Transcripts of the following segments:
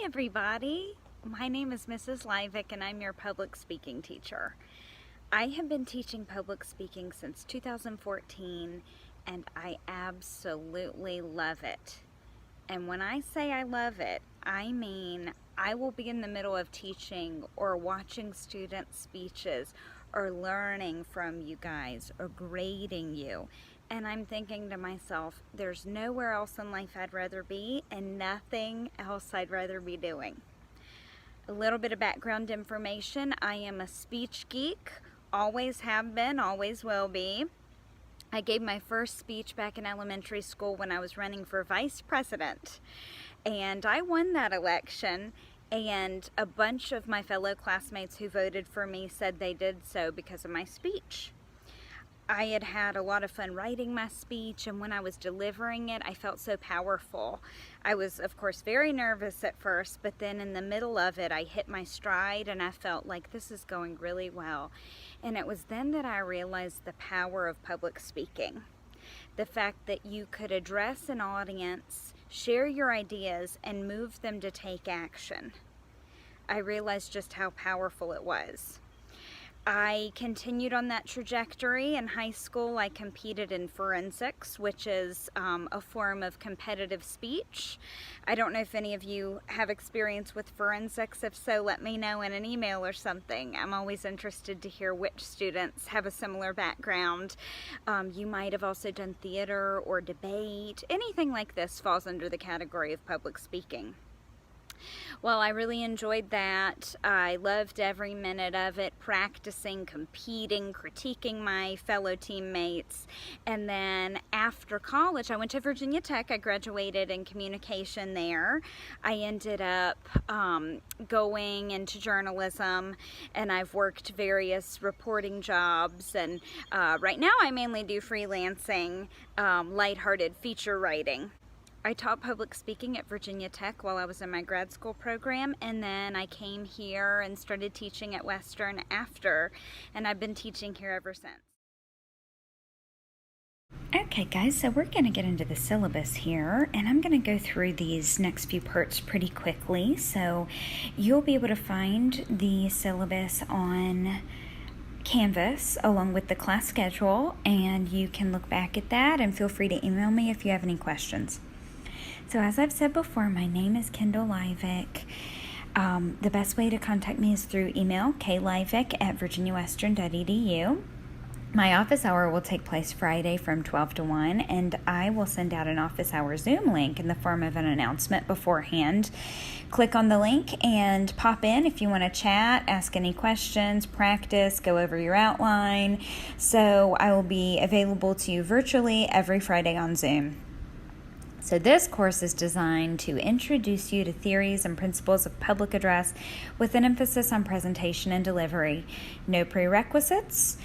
everybody. My name is Mrs. Livick and I'm your public speaking teacher. I have been teaching public speaking since 2014 and I absolutely love it. And when I say I love it, I mean I will be in the middle of teaching or watching student speeches or learning from you guys or grading you. And I'm thinking to myself, there's nowhere else in life I'd rather be and nothing else I'd rather be doing. A little bit of background information. I am a speech geek, always have been, always will be. I gave my first speech back in elementary school when I was running for vice president. And I won that election, and a bunch of my fellow classmates who voted for me said they did so because of my speech. I had had a lot of fun writing my speech, and when I was delivering it, I felt so powerful. I was, of course, very nervous at first, but then in the middle of it, I hit my stride, and I felt like this is going really well. And it was then that I realized the power of public speaking. The fact that you could address an audience, share your ideas, and move them to take action. I realized just how powerful it was. I continued on that trajectory. In high school, I competed in forensics, which is a form of competitive speech. I don't know if any of you have experience with forensics. If so, let me know in an email or something. I'm always interested to hear which students have a similar background. You might have also done theater or debate. Anything like this falls under the category of public speaking. Well, I really enjoyed that. I loved every minute of it, practicing, competing, critiquing my fellow teammates. And then after college, I went to Virginia Tech. I graduated in communication there. I ended up going into journalism, and I've worked various reporting jobs. And right now I mainly do freelancing, lighthearted feature writing. I taught public speaking at Virginia Tech while I was in my grad school program, and then I came here and started teaching at Western after, and I've been teaching here ever since. Okay guys, so we're going to get into the syllabus here, and I'm going to go through these next few parts pretty quickly. So you'll be able to find the syllabus on Canvas along with the class schedule, and you can look back at that and feel free to email me if you have any questions. So as I've said before, my name is Kendall Livick. The best way to contact me is through email, klivick@virginiawestern.edu. My office hour will take place Friday from 12 to 1, and I will send out an office hour Zoom link in the form of an announcement beforehand. Click on the link and pop in if you want to chat, ask any questions, practice, go over your outline. So I will be available to you virtually every Friday on Zoom. So this course is designed to introduce you to theories and principles of public address with an emphasis on presentation and delivery. No prerequisites.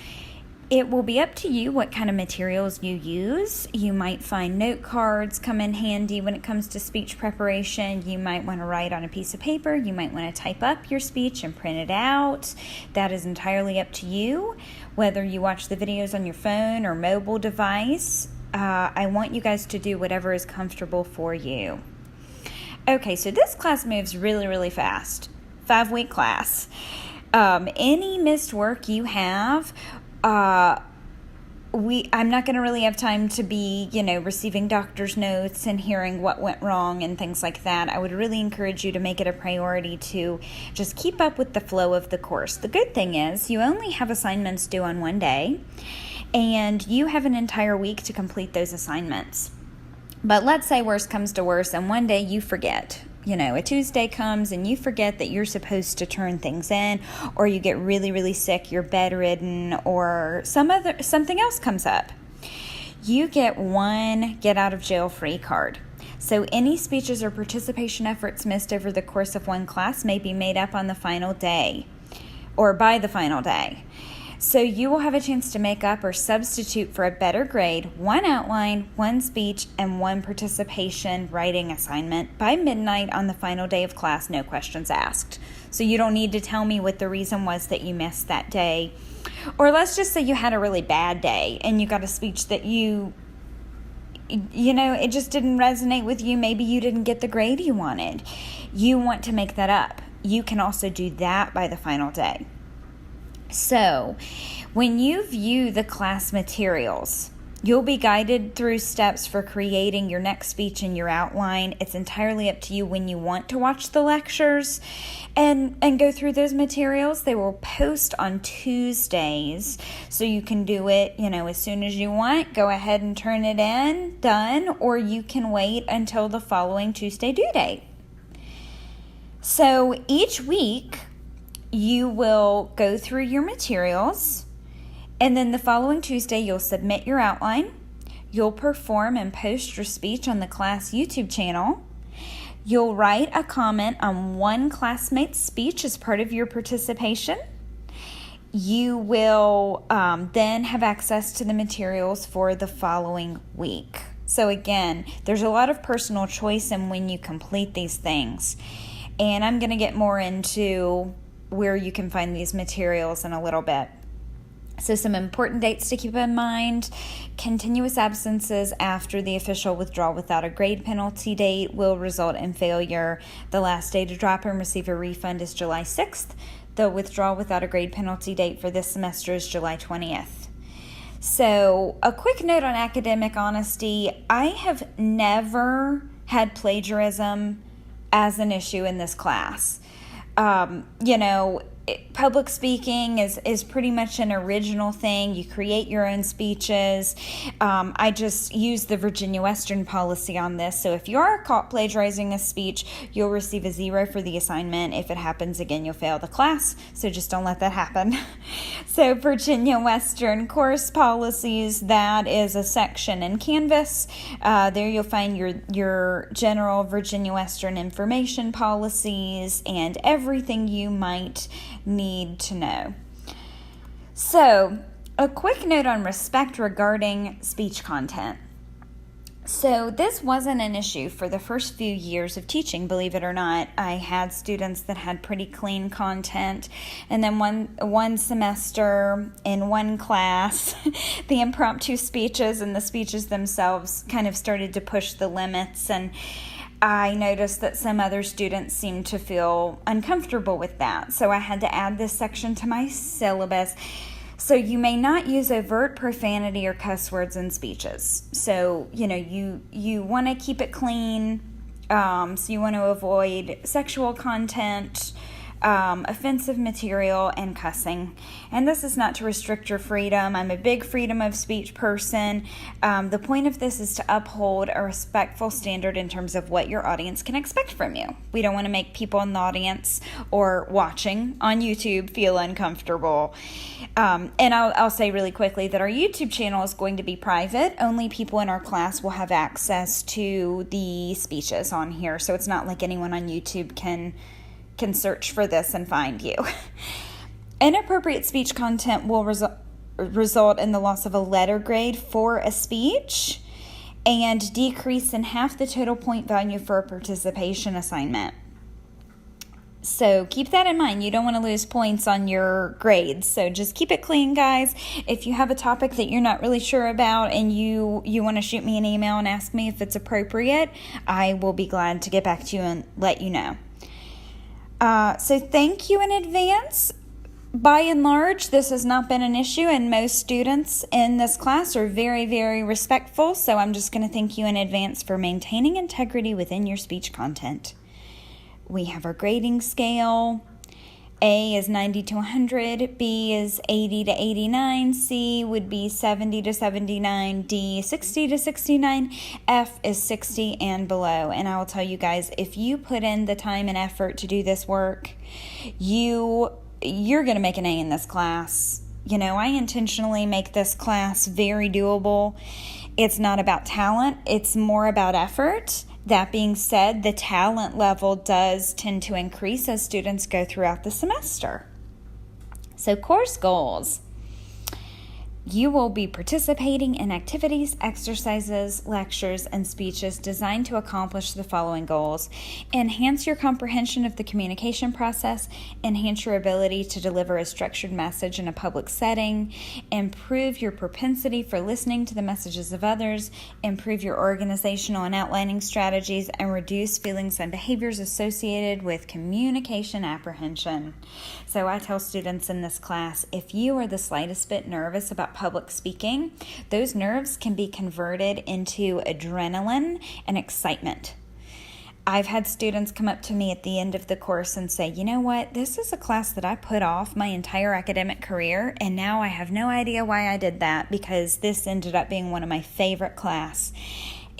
It will be up to you what kind of materials you use. You might find note cards come in handy when it comes to speech preparation. You might want to write on a piece of paper. You might want to type up your speech and print it out. That is entirely up to you. Whether you watch the videos on your phone or mobile device, I want you guys to do whatever is comfortable for you. Okay, so this class moves really, really fast. 5-week class. Any missed work you have, I'm not going to really have time to be, receiving doctor's notes and hearing what went wrong and things like that. I would really encourage you to make it a priority to just keep up with the flow of the course. The good thing is you only have assignments due on one day, and you have an entire week to complete those assignments. But let's say worst comes to worst and one day you forget. A Tuesday comes and you forget that you're supposed to turn things in, or you get really, really sick, you're bedridden, or something else comes up. You get one get out of jail free card. So any speeches or participation efforts missed over the course of one class may be made up on the final day or by the final day. So you will have a chance to make up or substitute for a better grade, one outline, one speech, and one participation writing assignment by midnight on the final day of class, no questions asked. So you don't need to tell me what the reason was that you missed that day. Or let's just say you had a really bad day and you got a speech that it just didn't resonate with you. Maybe you didn't get the grade you wanted. you want to make that up, you can also do that by the final day. So, when you view the class materials, you'll be guided through steps for creating your next speech and your outline. It's entirely up to you when you want to watch the lectures and go through those materials. They will post on Tuesdays, so you can do it, as soon as you want. Go ahead and turn it in, done, or you can wait until the following Tuesday due date. So each week, you will go through your materials, and then the following Tuesday, you'll submit your outline. You'll perform and post your speech on the class YouTube channel. You'll write a comment on one classmate's speech as part of your participation. You will then have access to the materials for the following week. So again, there's a lot of personal choice in when you complete these things. And I'm going to get more into where you can find these materials in a little bit. So some important dates to keep in mind: continuous absences after the official withdrawal without a grade penalty date will result in failure. The last day to drop and receive a refund is July 6th. The withdrawal without a grade penalty date for this semester is July 20th. So a quick note on academic honesty: I have never had plagiarism as an issue in this class. Public speaking is pretty much an original thing. You create your own speeches. I just use the Virginia Western policy on this. So if you are caught plagiarizing a speech, you'll receive a 0 for the assignment. If it happens again, you'll fail the class. So just don't let that happen. So Virginia Western course policies, that is a section in Canvas. There you'll find your general Virginia Western information policies and everything you might need to know. So, a quick note on respect regarding speech content. So, this wasn't an issue for the first few years of teaching, believe it or not. I had students that had pretty clean content, and then one semester in one class, the impromptu speeches and the speeches themselves kind of started to push the limits, and I noticed that some other students seemed to feel uncomfortable with that. So I had to add this section to my syllabus. So you may not use overt profanity or cuss words in speeches. So, you want to keep it clean. So you want to avoid sexual content, offensive material, and cussing. And this is not to restrict your freedom. I'm a big freedom of speech person. The point of this is to uphold a respectful standard in terms of what your audience can expect from you. We don't want to make people in the audience or watching on YouTube feel uncomfortable. And I'll say really quickly that our YouTube channel is going to be private. Only people in our class will have access to the speeches on here. So it's not like anyone on YouTube can search for this and find you. Inappropriate speech content will result in the loss of a letter grade for a speech and decrease in half the total point value for a participation assignment. So keep that in mind. You don't want to lose points on your grades. So just keep it clean, guys. If you have a topic that you're not really sure about and you want to shoot me an email and ask me if it's appropriate, I will be glad to get back to you and let you know. So thank you in advance. By and large, this has not been an issue, and most students in this class are very, very respectful, so I'm just going to thank you in advance for maintaining integrity within your speech content. We have our grading scale. A is 90 to 100, B is 80 to 89, C would be 70 to 79, D 60 to 69, F is 60 and below. And I will tell you guys, if you put in the time and effort to do this work, you're going to make an A in this class. I intentionally make this class very doable. It's not about talent, it's more about effort. That being said, the talent level does tend to increase as students go throughout the semester. So course goals. You will be participating in activities, exercises, lectures, and speeches designed to accomplish the following goals: enhance your comprehension of the communication process, enhance your ability to deliver a structured message in a public setting, improve your propensity for listening to the messages of others, improve your organizational and outlining strategies, and reduce feelings and behaviors associated with communication apprehension. So I tell students in this class, if you are the slightest bit nervous about public speaking, those nerves can be converted into adrenaline and excitement. I've had students come up to me at the end of the course and say, you know what, this is a class that I put off my entire academic career, and now I have no idea why I did that, because this ended up being one of my favorite class.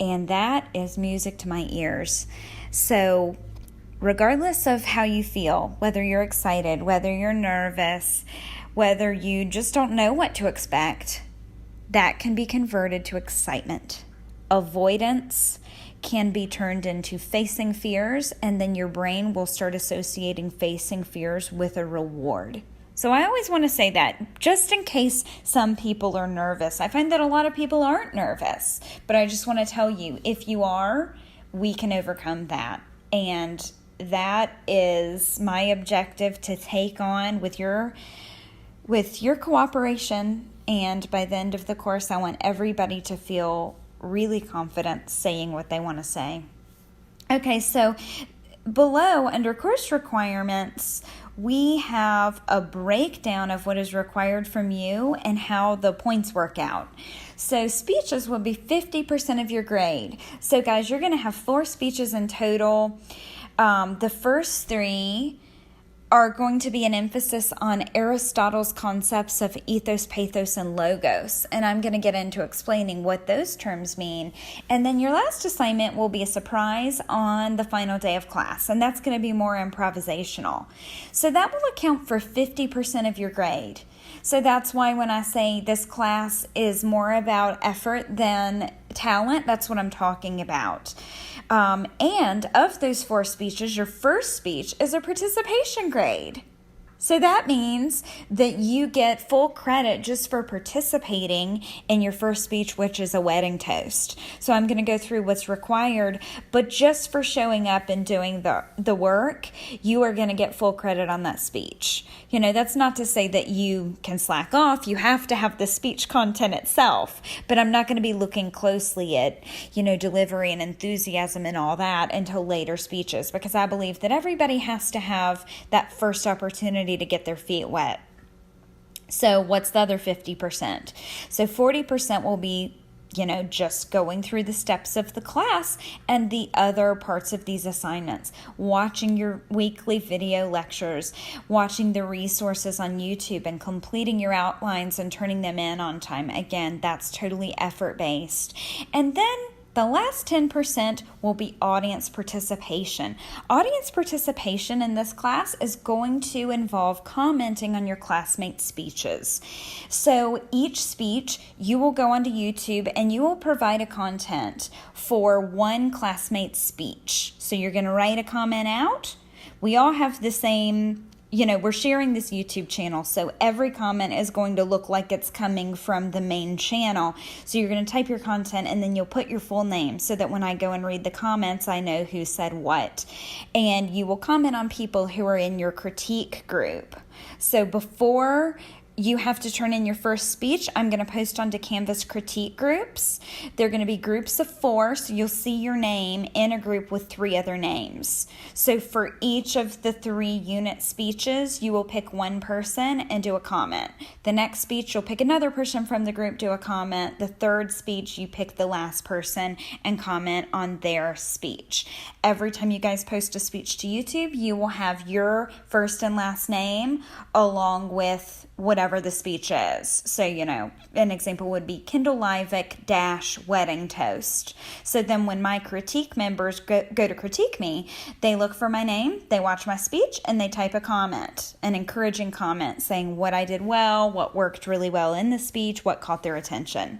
And that is music to my ears. So regardless of how you feel, whether you're excited, whether you're nervous, whether you just don't know what to expect, that can be converted to excitement. Avoidance can be turned into facing fears, and then your brain will start associating facing fears with a reward. So I always want to say that, just in case some people are nervous. I find that a lot of people aren't nervous, but I just want to tell you, if you are, we can overcome that. And that is my objective to take on with your cooperation. And by the end of the course, I want everybody to feel really confident saying what they want to say. Okay, so below, under course requirements, we have a breakdown of what is required from you and how the points work out. So speeches will be 50% of your grade. So guys, you're going to have 4 speeches in total. The first 3 are going to be an emphasis on Aristotle's concepts of ethos, pathos, and logos. And I'm going to get into explaining what those terms mean. And then your last assignment will be a surprise on the final day of class. And that's going to be more improvisational. So that will account for 50% of your grade. So that's why when I say this class is more about effort than talent, that's what I'm talking about. And of those 4 speeches, your first speech is a participation grade. So that means that you get full credit just for participating in your first speech, which is a wedding toast. So I'm going to go through what's required, but just for showing up and doing the work, you are going to get full credit on that speech. You know, that's not to say that you can slack off. You have to have the speech content itself, but I'm not going to be looking closely at, delivery and enthusiasm and all that until later speeches, because I believe that everybody has to have that first opportunity to get their feet wet. So what's the other 50%? So 40% will be, just going through the steps of the class and the other parts of these assignments, watching your weekly video lectures, watching the resources on YouTube, and completing your outlines and turning them in on time. Again, that's totally effort-based. And then the last 10% will be audience participation. Audience participation in this class is going to involve commenting on your classmates' speeches. So each speech, you will go onto YouTube and you will provide a content for one classmate's speech. So you're going to write a comment out. We all have the same, we're sharing this YouTube channel, so every comment is going to look like it's coming from the main channel. So you're going to type your content and then you'll put your full name so that when I go and read the comments, I know who said what. And you will comment on people who are in your critique group. So before you have to turn in your first speech, I'm going to post onto Canvas critique groups. They're going to be groups of 4, so you'll see your name in a group with 3 other names. So for each of the 3 unit speeches, you will pick one person and do a comment. The next speech, you'll pick another person from the group, do a comment. The third speech, you pick the last person and comment on their speech. Every time you guys post a speech to YouTube, you will have your first and last name along with whatever the speech is. So, an example would be Kendall Livick - wedding toast. So then when my critique members go to critique me, they look for my name, they watch my speech, and they type a comment, an encouraging comment saying what I did well, what worked really well in the speech, what caught their attention.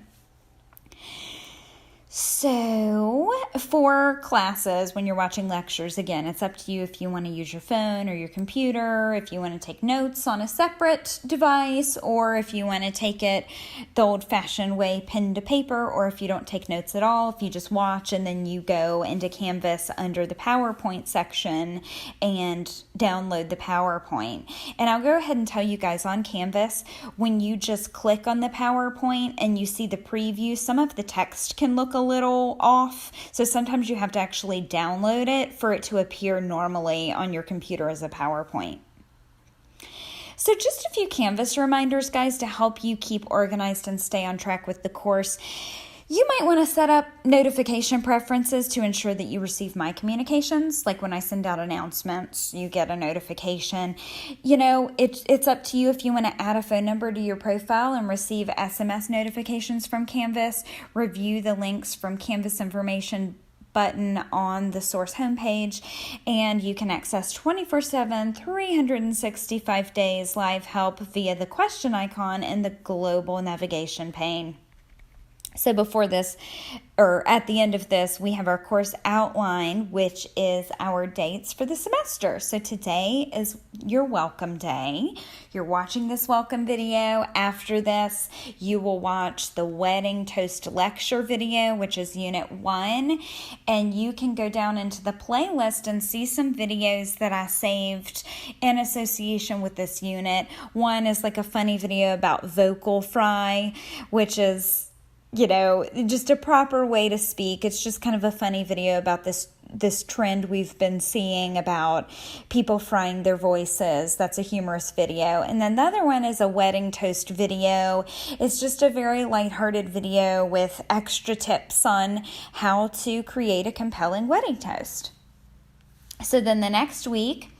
So for classes, when you're watching lectures, again, it's up to you if you want to use your phone or your computer, if you want to take notes on a separate device, or if you want to take it the old-fashioned way, pen to paper, or if you don't take notes at all, if you just watch and then you go into Canvas under the PowerPoint section and download the PowerPoint. And I'll go ahead and tell you guys on Canvas, when you just click on the PowerPoint and you see the preview, some of the text can look a little off, so sometimes you have to actually download it for it to appear normally on your computer as a PowerPoint. So just a few Canvas reminders, guys, to help you keep organized and stay on track with the course. You might want to set up notification preferences to ensure that you receive my communications. Like when I send out announcements, you get a notification. You know, it's up to you if you want to add a phone number to your profile and receive SMS notifications from Canvas. Review the links from Canvas information button on the source homepage, and you can access 24/7, 365 days live help via the question icon in the global navigation pane. So before this, or at the end of this, we have our course outline, which is our dates for the semester. So today is your welcome day. You're watching this welcome video. After this, you will watch the Wedding Toast lecture video, which is Unit 1. And you can go down into the playlist and see some videos that I saved in association with this unit. One is like a funny video about vocal fry, which is, you know, just a proper way to speak. It's just kind of a funny video about this trend we've been seeing about people frying their voices. That's a humorous video. And then the other one is a wedding toast video. It's just a very lighthearted video with extra tips on how to create a compelling wedding toast. So then the next week,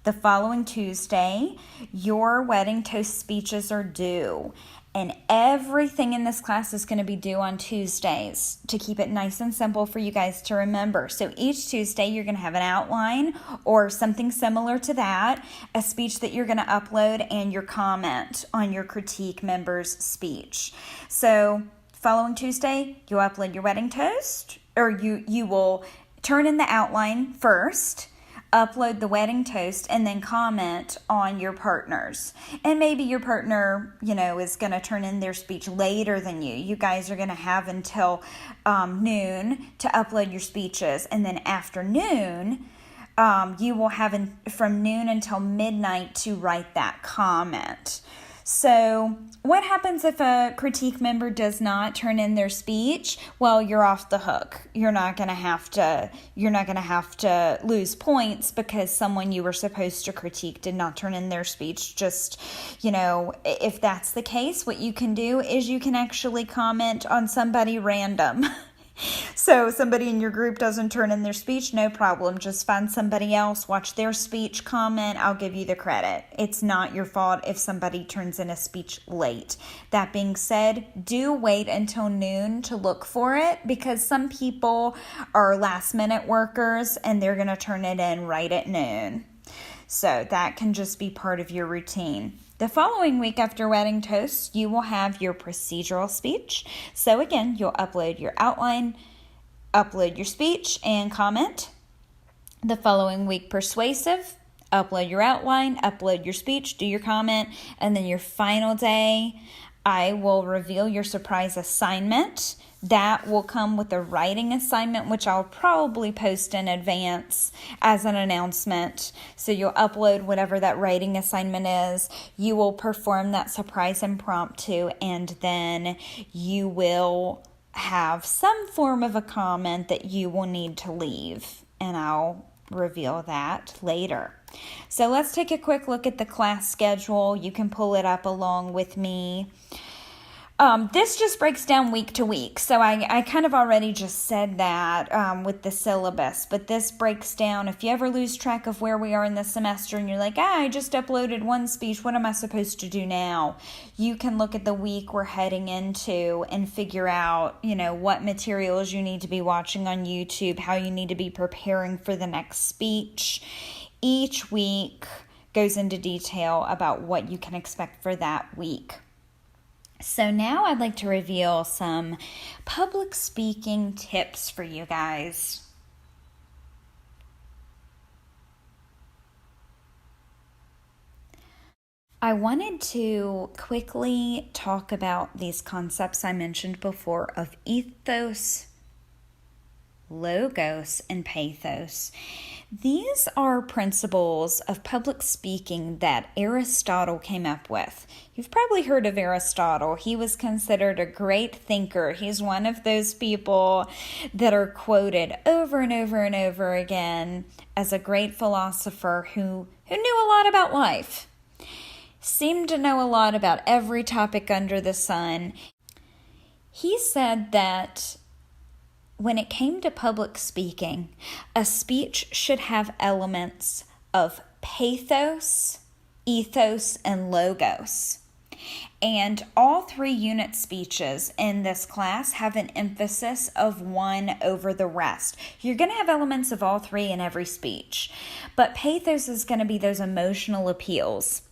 the following Tuesday, your wedding toast speeches are due. And everything in this class is going to be due on Tuesdays to keep it nice and simple for you guys to remember. So each Tuesday, you're going to have an outline or something similar to that, a speech that you're going to upload, and your comment on your critique member's speech. So following Tuesday, you'll upload your wedding toast, or you will turn in the outline first, upload the wedding toast, and then comment on your partners. And maybe your partner, you know, is going to turn in their speech later than you. You guys are going to have until noon to upload your speeches. And then afternoon, you will have from noon until midnight to write that comment. So what happens if a critique member does not turn in their speech? Well, you're off the hook. You're not going to have to lose points because someone you were supposed to critique did not turn in their speech. Just, you know, if that's the case, what you can do is you can actually comment on somebody random. So somebody in your group doesn't turn in their speech, no problem. Just find somebody else, watch their speech, comment. I'll give you the credit. It's not your fault if somebody turns in a speech late. That being said, do wait until noon to look for it, because some people are last minute workers and they're going to turn it in right at noon. So that can just be part of your routine. The following week after wedding toast, you will have your procedural speech. So again, you'll upload your outline, upload your speech, and comment. The following week, persuasive, upload your outline, upload your speech, do your comment, and then your final day, I will reveal your surprise assignment. That will come with a writing assignment, which I'll probably post in advance as an announcement. So you'll upload whatever that writing assignment is. You will perform that surprise impromptu, and then you will have some form of a comment that you will need to leave. And I'll reveal that later. So let's take a quick look at the class schedule. You can pull it up along with me. This just breaks down week to week. So I kind of already just said that with the syllabus, but this breaks down. If you ever lose track of where we are in the semester and you're like, I just uploaded one speech, what am I supposed to do now? You can look at the week we're heading into and figure out, you know, what materials you need to be watching on YouTube, how you need to be preparing for the next speech. Each week goes into detail about what you can expect for that week. So now I'd like to reveal some public speaking tips for you guys. I wanted to quickly talk about these concepts I mentioned before of ethos, logos, and pathos. These are principles of public speaking that Aristotle came up with. You've probably heard of Aristotle. He was considered a great thinker. He's one of those people that are quoted over and over and over again as a great philosopher who knew a lot about life. Seemed to know a lot about every topic under the sun. He said that when it came to public speaking, a speech should have elements of pathos, ethos, and logos. And all 3 unit speeches in this class have an emphasis of one over the rest. You're going to have elements of all 3 in every speech, but pathos is going to be those emotional appeals.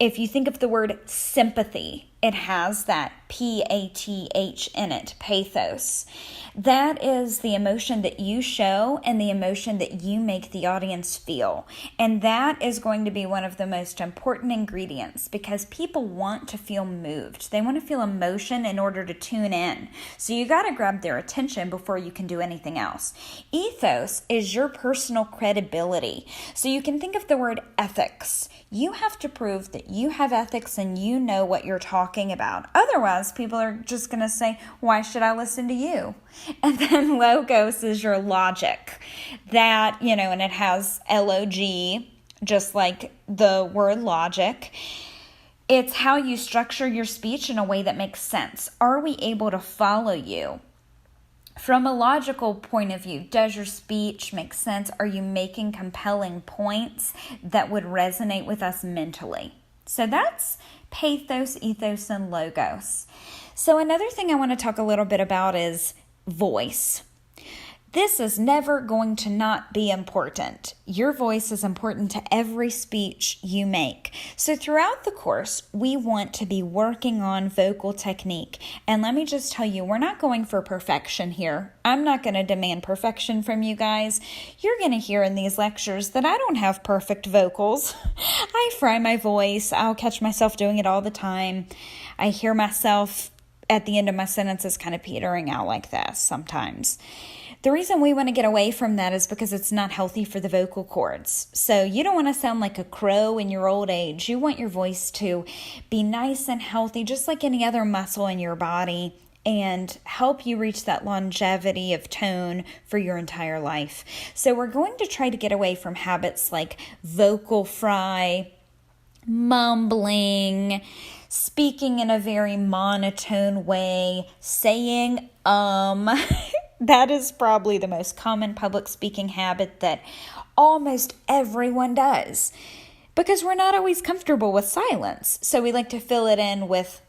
If you think of the word sympathy, it has that P-A-T-H in it, pathos. That is the emotion that you show and the emotion that you make the audience feel. And that is going to be one of the most important ingredients because people want to feel moved. They want to feel emotion in order to tune in. So you got to grab their attention before you can do anything else. Ethos is your personal credibility. So you can think of the word ethics. You have to prove that you have ethics and you know what you're talking about. Otherwise, people are just going to say, why should I listen to you? And then logos is your logic. That, and it has L-O-G, just like the word logic. It's how you structure your speech in a way that makes sense. Are we able to follow you? From a logical point of view, does your speech make sense? Are you making compelling points that would resonate with us mentally? So that's pathos, ethos, and logos. So another thing I want to talk a little bit about is voice. This is never going to not be important. Your voice is important to every speech you make. So throughout the course, we want to be working on vocal technique. And let me just tell you, we're not going for perfection here. I'm not going to demand perfection from you guys. You're going to hear in these lectures that I don't have perfect vocals. I fry my voice. I'll catch myself doing it all the time. I hear myself at the end of my sentences kind of petering out like this sometimes. The reason we want to get away from that is because it's not healthy for the vocal cords. So you don't want to sound like a crow in your old age. You want your voice to be nice and healthy, just like any other muscle in your body, and help you reach that longevity of tone for your entire life. So we're going to try to get away from habits like vocal fry, mumbling, speaking in a very monotone way, saying That is probably the most common public speaking habit that almost everyone does because we're not always comfortable with silence. So we like to fill it in with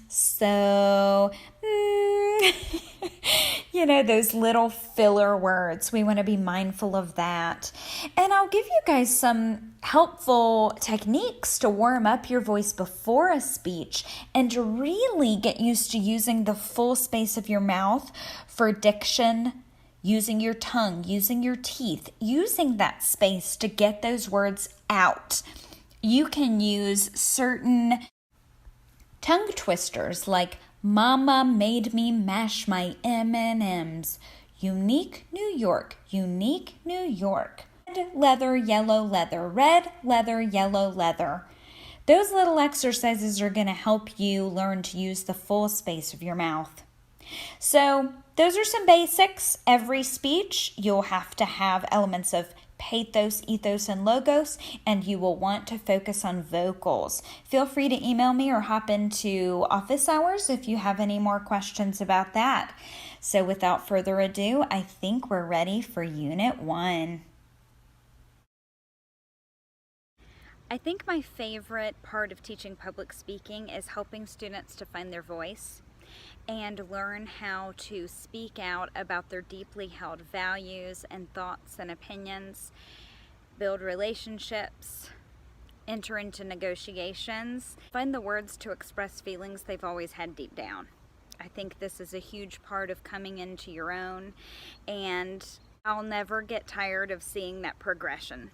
so, those little filler words. We want to be mindful of that. And I'll give you guys some helpful techniques to warm up your voice before a speech and to really get used to using the full space of your mouth for diction, using your tongue, using your teeth, using that space to get those words out. You can use certain tongue twisters like Mama made me mash my M&Ms. Unique New York, unique New York. Red leather, yellow leather, red leather, yellow leather. Those little exercises are going to help you learn to use the full space of your mouth. So those are some basics. Every speech, you'll have to have elements of pathos, ethos, and logos, and you will want to focus on vocals. Feel free to email me or hop into office hours if you have any more questions about that. So without further ado, I think we're ready for Unit 1. I think my favorite part of teaching public speaking is helping students to find their voice and learn how to speak out about their deeply held values and thoughts and opinions, build relationships, enter into negotiations, find the words to express feelings they've always had deep down. I think this is a huge part of coming into your own, and I'll never get tired of seeing that progression.